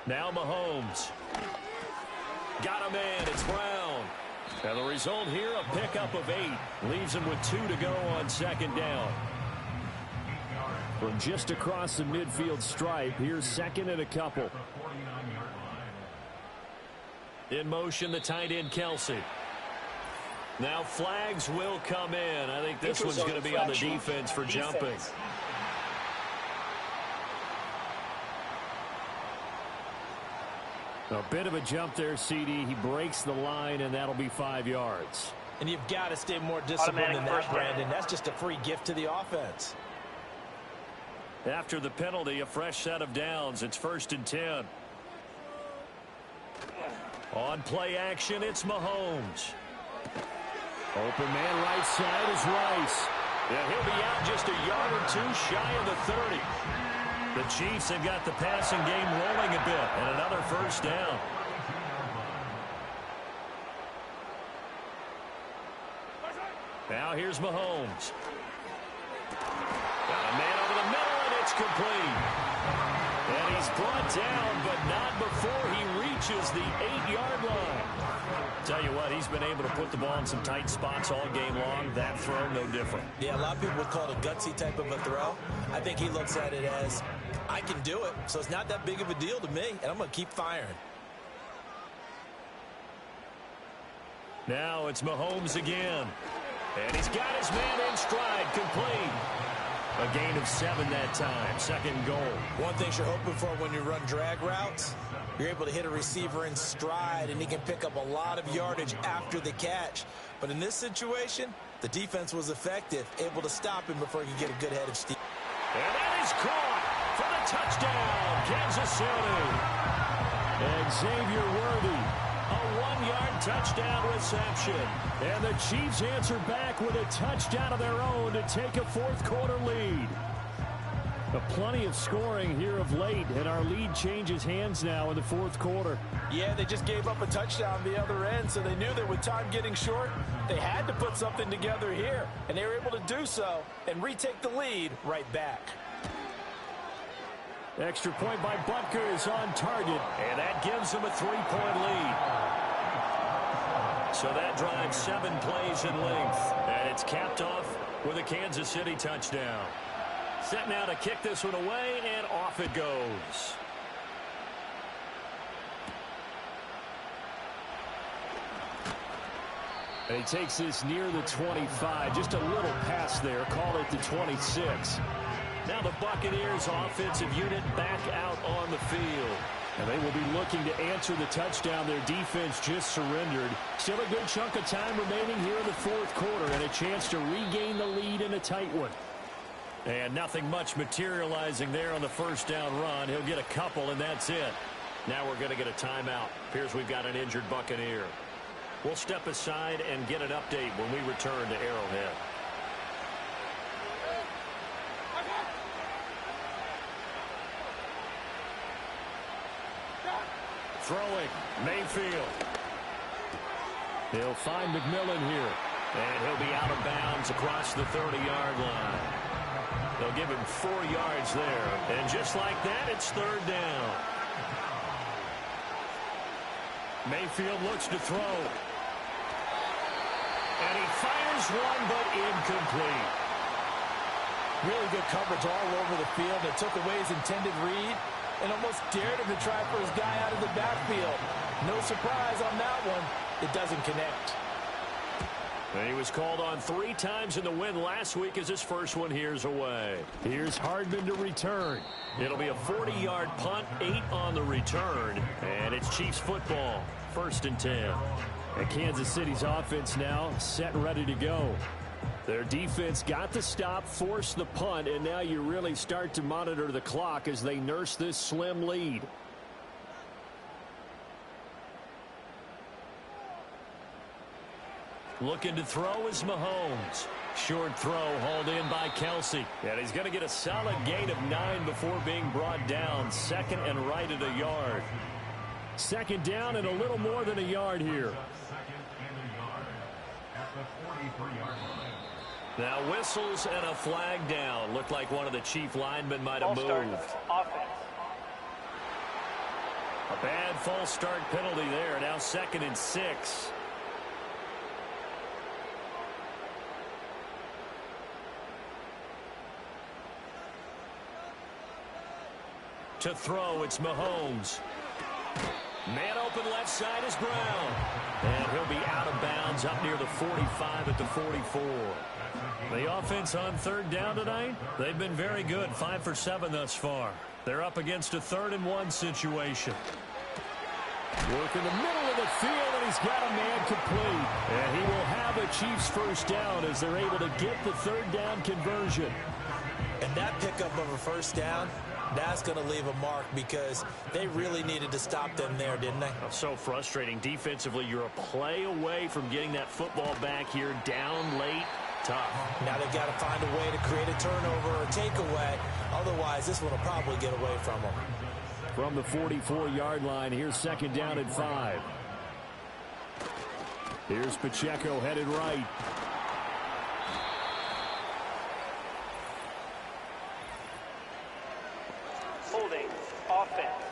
Now Mahomes. Got a man, it's Brown. And the result here, a pickup of 8. Leaves him with 2 to go on second down. From just across the midfield stripe, here's second and a couple. In motion, the tight end, Kelsey. Now flags will come in. I think this one's going to be on the defense for jumping. A bit of a jump there, CD. He breaks the line, and that'll be 5 yards. And you've got to stay more disciplined than that, Brandon. That's just a free gift to the offense. After the penalty, a fresh set of downs. It's 1st and 10. On play action, it's Mahomes. Open man right side is Rice. Yeah, he'll be out just a yard or 2 shy of the 30. The Chiefs have got the passing game rolling a bit, and another first down. Now here's Mahomes. Got a man over the middle, and it's complete. And he's brought down, but not before he reaches the 8-yard line. Tell you what, he's been able to put the ball in some tight spots all game long. That throw, no different. Yeah, a lot of people would call it a gutsy type of a throw. I think he looks at it as, I can do it, so it's not that big of a deal to me, and I'm going to keep firing. Now it's Mahomes again. And he's got his man in stride, complete. A gain of 7 that time, second goal. One thing you're hoping for when you run drag routes, you're able to hit a receiver in stride, and he can pick up a lot of yardage after the catch. But in this situation, the defense was effective, able to stop him before he could get a good head of steam. And that is caught for the touchdown, Kansas City. And Xavier Worthy, a 1-yard touchdown reception. And the Chiefs answer back with a touchdown of their own to take a fourth quarter lead. Plenty of scoring here of late, and our lead changes hands now in the fourth quarter. Yeah, they just gave up a touchdown the other end, so they knew that with time getting short, they had to put something together here, and they were able to do so and retake the lead right back. Extra point by Butker is on target, and that gives them a 3-point lead. So that drives 7 plays in length, and it's capped off with a Kansas City touchdown. Set now to kick this one away, and off it goes. And he takes this near the 25. Just a little pass there. Call it the 26. Now the Buccaneers offensive unit back out on the field. And they will be looking to answer the touchdown their defense just surrendered. Still a good chunk of time remaining here in the fourth quarter, and a chance to regain the lead in a tight one. And nothing much materializing there on the first down run. He'll get a couple, and that's it. Now we're going to get a timeout. Appears we've got an injured Buccaneer. We'll step aside and get an update when we return to Arrowhead. Throwing, Mayfield. He'll find McMillan here. And he'll be out of bounds across the 30-yard line. They'll give him 4 yards there. And just like that, it's third down. Mayfield looks to throw. And he fires one, but incomplete. Really good coverage all over the field. It took away his intended read and almost dared him to try for his guy out of the backfield. No surprise on that one. It doesn't connect. And he was called on 3 times in the win last week as his first one here's away. Here's Hardman to return. It'll be a 40-yard punt, 8 on the return, and it's Chiefs football, 1st and 10. And Kansas City's offense now set and ready to go. Their defense got the stop, forced the punt, and now you really start to monitor the clock as they nurse this slim lead. Looking to throw is Mahomes. Short throw hauled in by Kelsey. And he's going to get a solid gain of 9 before being brought down. 2nd and right at a yard. 2nd down and a little more than a yard here. 2nd and a yard at the 43-yard line. Now whistles and a flag down. Looked like one of the Chief linemen might have moved. Offense. A bad false start penalty there. Now 2nd and 6. To throw, it's Mahomes. Man open left side is Brown. And he'll be out of bounds up near the 45 at the 44. The offense on 3rd down tonight, they've been very good, 5 for 7 thus far. They're up against a 3rd and 1 situation. Work in the middle of the field, and he's got a man complete. And he will have a Chiefs first down as they're able to get the 3rd down conversion. And that pickup of a first down, that's going to leave a mark because they really needed to stop them there, didn't they? So frustrating. Defensively, you're a play away from getting that football back here down late. Tough. Now they've got to find a way to create a turnover or takeaway. Otherwise, this one will probably get away from them. From the 44-yard line, here's 2nd down and 5. Here's Pacheco headed right. Holding. Offense.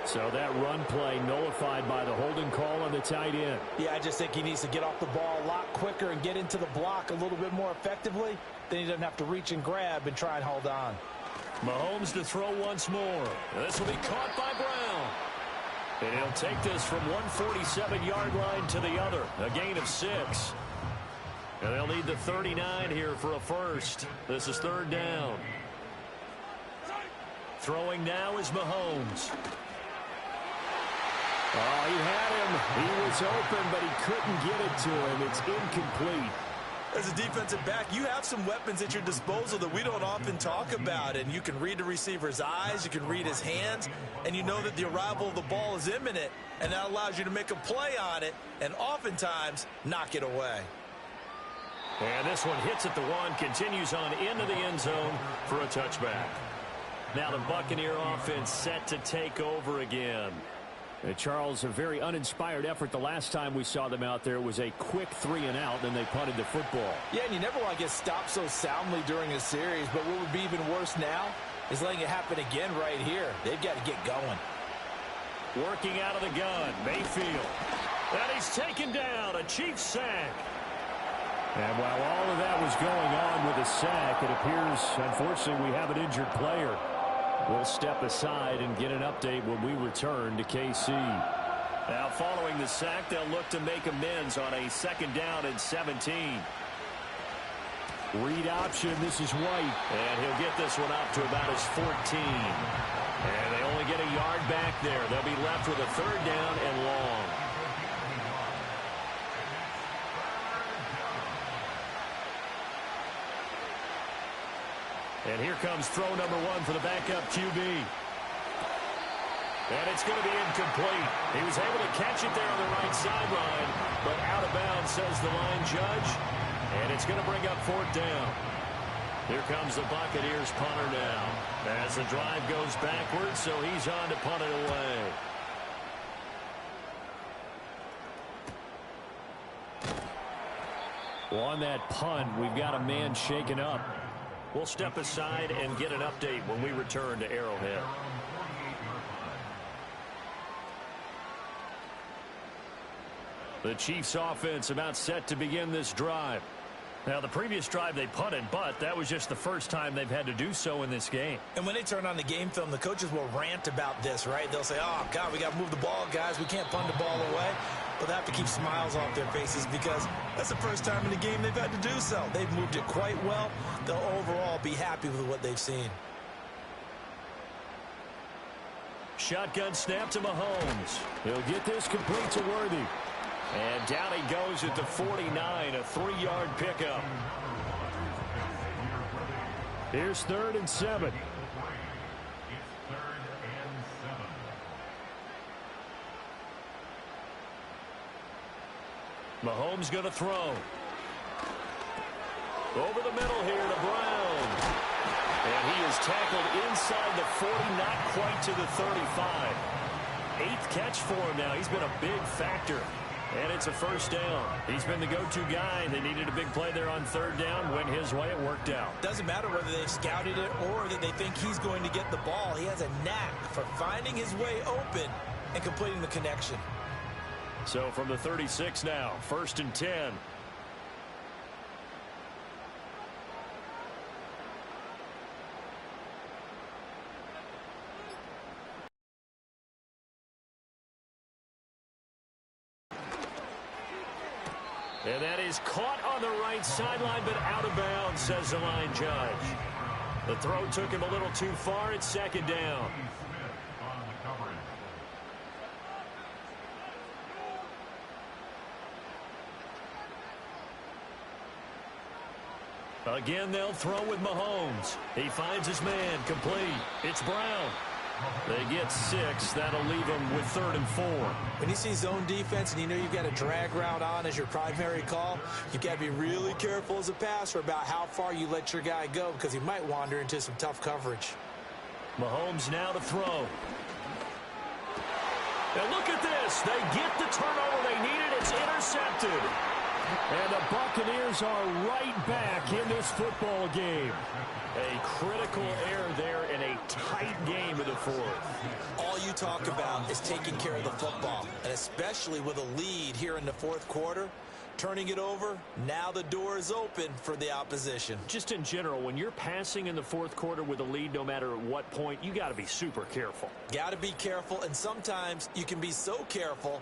So that run play nullified by the holding call on the tight end. Yeah, I just think he needs to get off the ball a lot quicker and get into the block a little bit more effectively. Then he doesn't have to reach and grab and try and hold on. Mahomes to throw once more. This will be caught by Brown. And he'll take this from 147-yard line to the other. A gain of 6. And they'll need the 39 here for a first. This is 3rd down. Throwing now is Mahomes. Oh, he had him. He was open, but he couldn't get it to him. It's incomplete. As a defensive back, you have some weapons at your disposal that we don't often talk about. And you can read the receiver's eyes, you can read his hands, and you know that the arrival of the ball is imminent. And that allows you to make a play on it and oftentimes knock it away. And this one hits at the 1, continues on into the end zone for a touchback. Now the Buccaneer offense set to take over again. Charles, a very uninspired effort the last time we saw them out there. It was a quick 3-and-out, then they punted the football. Yeah, and you never want to get stopped so soundly during a series, but what would be even worse now is letting it happen again right here. They've got to get going. Working out of the gun, Mayfield. And he's taken down, a Chiefs sack. And while all of that was going on with a sack, it appears, unfortunately, we have an injured player. We'll step aside and get an update when we return to KC. Now, following the sack, they'll look to make amends on a 2nd down and 17. Read option, this is White. And he'll get this one up to about his 14. And they only get a yard back there. They'll be left with a 3rd down and long. And here comes throw number 1 for the backup QB. And it's going to be incomplete. He was able to catch it there on the right sideline, but out of bounds, says the line judge. And it's going to bring up 4th down. Here comes the Buccaneers punter now. As the drive goes backwards, so he's on to punt it away. Well, on that punt, we've got a man shaken up. We'll step aside and get an update when we return to Arrowhead. The Chiefs offense about set to begin this drive. Now, the previous drive they punted, but that was just the first time they've had to do so in this game. And when they turn on the game film, the coaches will rant about this, right? They'll say, oh, God, we got to move the ball, guys. We can't punt the ball away. But they have to keep smiles off their faces because that's the first time in the game they've had to do so. They've moved it quite well. They'll overall be happy with what they've seen. Shotgun snap to Mahomes. He'll get this complete to Worthy. And down he goes at the 49, a 3-yard pickup. Here's 3rd and 7. Mahomes going to throw. Over the middle here to Brown. And he is tackled inside the 40, not quite to the 35. 8th catch for him now. He's been a big factor. And it's a 1st down. He's been the go-to guy. They needed a big play there on 3rd down. Went his way. It worked out. Doesn't matter whether they've scouted it or that they think he's going to get the ball. He has a knack for finding his way open and completing the connection. So from the 36 now, 1st and 10. And that is caught on the right sideline, but out of bounds, says the line judge. The throw took him a little too far. It's 2nd down. Again, they'll throw with Mahomes. He finds his man, complete. It's Brown. They get 6. That'll leave them with 3rd and 4. When you see zone defense and you know you've got a drag route on as your primary call, you've got to be really careful as a passer about how far you let your guy go because he might wander into some tough coverage. Mahomes now to throw. And look at this. They get the turnover they needed. It's intercepted. And the Buccaneers are right back in this football game. A critical error there in a tight game in the 4th. All you talk about is taking care of the football, and especially with a lead here in the 4th quarter, turning it over, now the door is open for the opposition. Just in general, when you're passing in the 4th quarter with a lead, no matter at what point, you got to be super careful. Got to be careful, and sometimes you can be so careful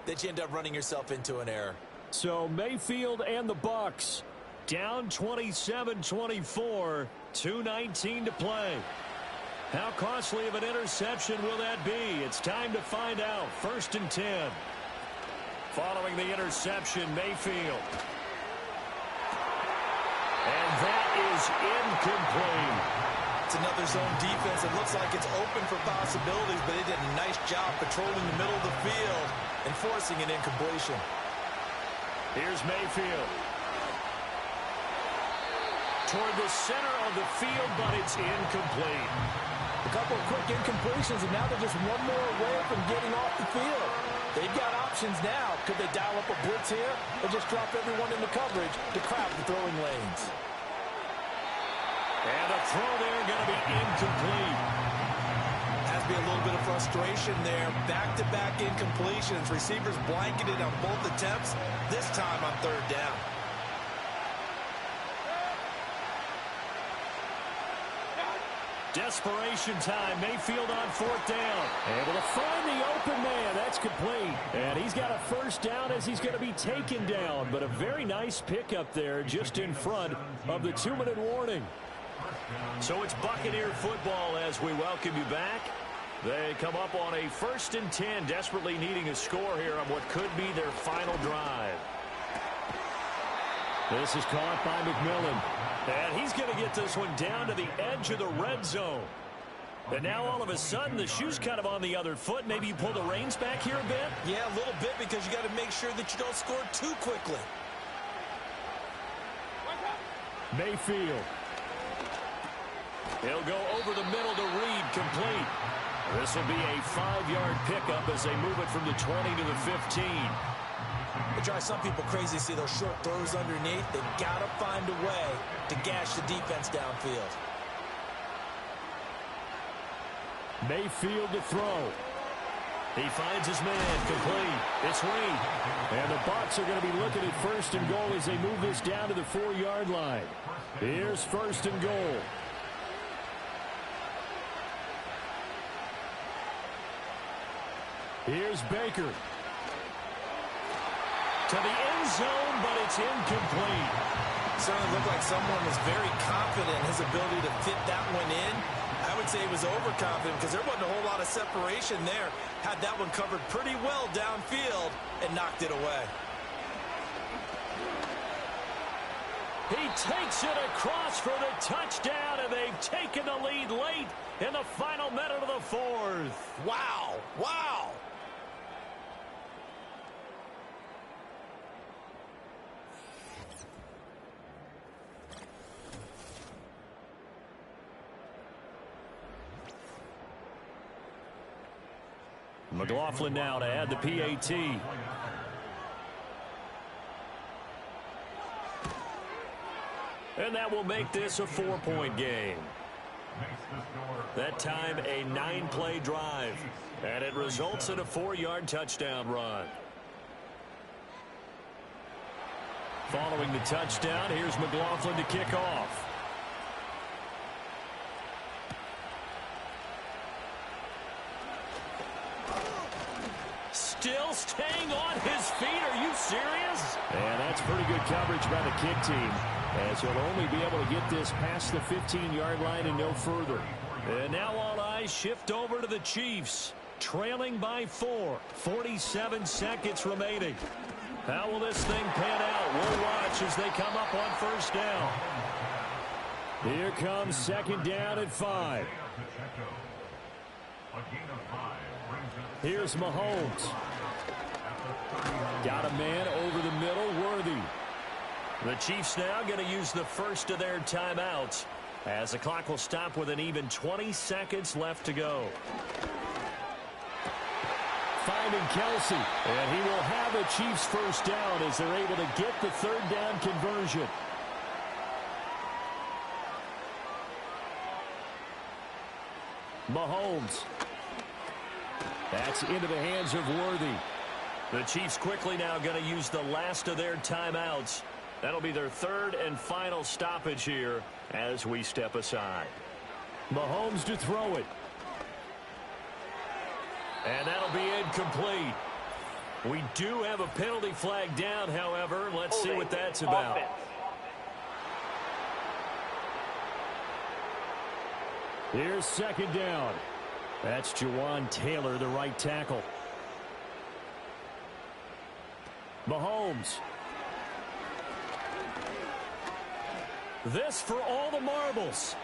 that you end up running yourself into an error. So Mayfield and the Bucs down 27-24, 2:19 to play. How costly of an interception will that be? It's time to find out. 1st and 10. Following the interception, Mayfield. And that is incomplete. It's another zone defense. It looks like it's open for possibilities, but they did a nice job patrolling the middle of the field and forcing an incompletion. Here's Mayfield. toward the center of the field, but it's incomplete. A couple of quick incompletions, and now they're just one more away from getting off the field. They've got options now. Could they dial up a blitz here or just drop everyone into coverage to crowd the throwing lanes? And the throw there going to be incomplete. Has to be a little bit of frustration there. Back-to-back incompletions. Receivers blanketed on both attempts, this time on third down. Desperation time. Mayfield on fourth down. Able to find the open man. That's complete. And he's got a first down as he's going to be taken down. But a very nice pickup there just in front of the 2-minute warning. So it's Buccaneer football as we welcome you back. They come up on a 1st and 10, desperately needing a score here on what could be their final drive. This is caught by McMillan. And he's going to get this one down to the edge of the red zone. And now all of a sudden the shoe's kind of on the other foot. Maybe you pull the reins back here a bit? Yeah, a little bit, because you got to make sure that you don't score too quickly. Mayfield. He'll go over the middle to Reed, complete. This will be a 5-yard pickup as they move it from the 20 to the 15. It drives some people crazy to see those short throws underneath. They've got to find a way to gash the defense downfield. Mayfield to throw. He finds his man, complete. It's Reed. And the Bucs are going to be looking at 1st and goal as they move this down to the 4-yard line. Here's 1st and goal. Here's Baker. To the end zone, but it's incomplete. Certainly looked like someone was very confident in his ability to fit that one in. I would say he was overconfident because there wasn't a whole lot of separation there. Had that one covered pretty well downfield and knocked it away. He takes it across for the touchdown, and they've taken the lead late in the final minute of the 4th. Wow. Wow. McLaughlin now to add the PAT. And that will make this a 4-point game. That time a 9-play drive. And it results in a 4-yard touchdown run. Following the touchdown, here's McLaughlin to kick off. Still staying on his feet. Are you serious? And that's pretty good coverage by the kick team, as he'll only be able to get this past the 15-yard line and no further. And now all eyes shift over to the Chiefs, trailing by 4. 47 seconds remaining. How will this thing pan out? We'll watch as they come up on 1st down. Here comes 2nd down and 5. Here's Mahomes. Got a man over the middle, Worthy. The Chiefs now going to use the first of their timeouts as the clock will stop with an even 20 seconds left to go. Finding Kelsey, and he will have a Chiefs first down as they're able to get the 3rd down conversion. Mahomes. That's into the hands of Worthy. The Chiefs quickly now going to use the last of their timeouts. That'll be their 3rd and final stoppage here as we step aside. Mahomes to throw it. And that'll be incomplete. We do have a penalty flag down, however. Let's see what that's about. Offense. Here's 2nd down. That's Jawan Taylor, the right tackle. Mahomes. This for all the marbles.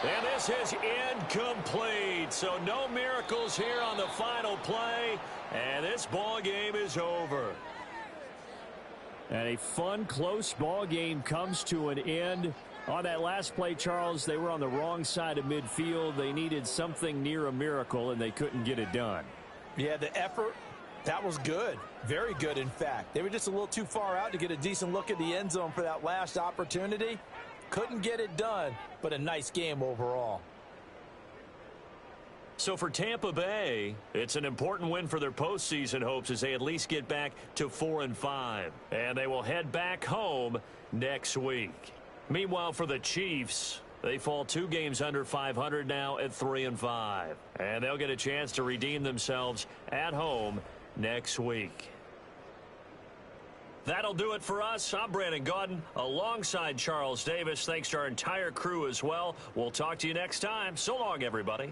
And this is incomplete. So no miracles here on the final play. And this ball game is over. And a fun, close ball game comes to an end. On that last play, Charles, they were on the wrong side of midfield. They needed something near a miracle, and they couldn't get it done. Yeah, the effort, that was good. Very good, in fact. They were just a little too far out to get a decent look at the end zone for that last opportunity. Couldn't get it done, but a nice game overall. So for Tampa Bay, it's an important win for their postseason hopes as they at least get back to 4-5. And they will head back home next week. Meanwhile, for the Chiefs, they fall 2 games under 500 now at 3-5. And they'll get a chance to redeem themselves at home next week. That'll do it for us. I'm Brandon Gaudin alongside Charles Davis. Thanks to our entire crew as well. We'll talk to you next time. So long, everybody.